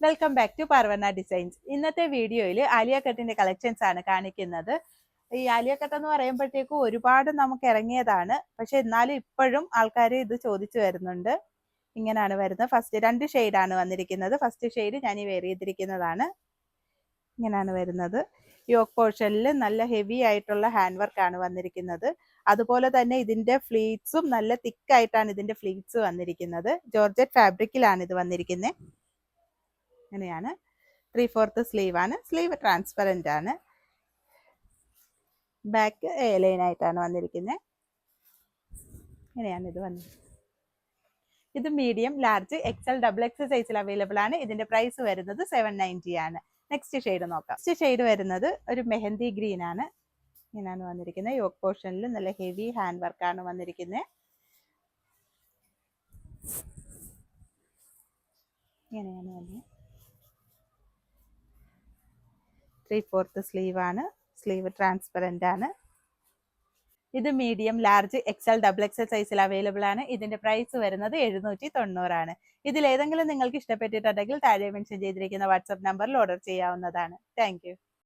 Welcome back to Parvana designs. ഇന്നത്തെ വീഡിയോയിൽ Alia കട്ടിന്റെ collections ആണ് കാണിക്കുന്നത്. ഈ ആലിയ കട്ട് എന്ന് പറയുമ്പോഴത്തേക്കും ഒരുപാട് നമുക്ക് ഇറങ്ങിയതാണ്, പക്ഷെ എന്നാലും ഇപ്പോഴും ആൾക്കാർ ഇത് ചോദിച്ചു വരുന്നുണ്ട്. ഇങ്ങനെയാണ് വരുന്നത്. ഫസ്റ്റ് 2 ഷെയ്ഡാണ് വന്നിരിക്കുന്നത്. ഫസ്റ്റ് ഷെയ്ഡ് ഞാൻ ഈ വെയർ ചെയ്തിരിക്കുന്നതാണ്. ഇങ്ങനെയാണ് വരുന്നത്. യോക്ക് പോർഷനിൽ നല്ല ഹെവി ആയിട്ടുള്ള ഹാൻഡ് വർക്ക് ആണ് വന്നിരിക്കുന്നത്. അതുപോലെ തന്നെ ഇതിന്റെ ഫ്ലീറ്റ്സും നല്ല തിക്കായിട്ടാണ് ഇതിന്റെ ഫ്ലീറ്റ്സ് വന്നിരിക്കുന്നത്. ജോർജറ്റ് ഫാബ്രിക്കിലാണ് ഇത് വന്നിരിക്കുന്നത്. അങ്ങനെയാണ്. 3/4 സ്ലീവ് ആണ്. സ്ലീവ് ട്രാൻസ്പെറന്റ് ആണ്. ബാക്ക് എ ലൈൻ ആയിട്ടാണ് വന്നിരിക്കുന്നത്. ഇങ്ങനെയാണ് ഇത് വന്നിരിക്കുന്നത്. ഇത് മീഡിയം, ലാർജ്, XL, XXL സൈസിൽ അവൈലബിൾ ആണ്. ഇതിന്റെ പ്രൈസ് വരുന്നത് 790 ആണ്. നെക്സ്റ്റ് ഷെയ്ഡ് നോക്കാം. നെക്സ്റ്റ് ഷെയ്ഡ് വരുന്നത് ഒരു മെഹന്തി ഗ്രീൻ ആണ്. ഇങ്ങനെയാണ് വന്നിരിക്കുന്നത്. യോക്ക് പോർഷനിൽ നല്ല ഹെവി ഹാൻഡ് വർക്ക് ആണ് വന്നിരിക്കുന്നത്. ഇങ്ങനെയാണ് വന്നത്. 3/4 സ്ലീവ് ആണ്. സ്ലീവ് ട്രാൻസ്പെറന്റ് ആണ്. ഇത് മീഡിയം, ലാർജ്, XL, XXL സൈസിൽ അവൈലബിൾ ആണ്. ഇതിന്റെ പ്രൈസ് വരുന്നത് 790 ആണ്. ഇതിൽ ഏതെങ്കിലും നിങ്ങൾക്ക് ഇഷ്ടപ്പെട്ടിട്ടുണ്ടെങ്കിൽ താഴെ മെൻഷൻ ചെയ്തിരിക്കുന്ന വാട്സ്ആപ്പ് നമ്പറിൽ ഓർഡർ ചെയ്യാവുന്നതാണ്. താങ്ക്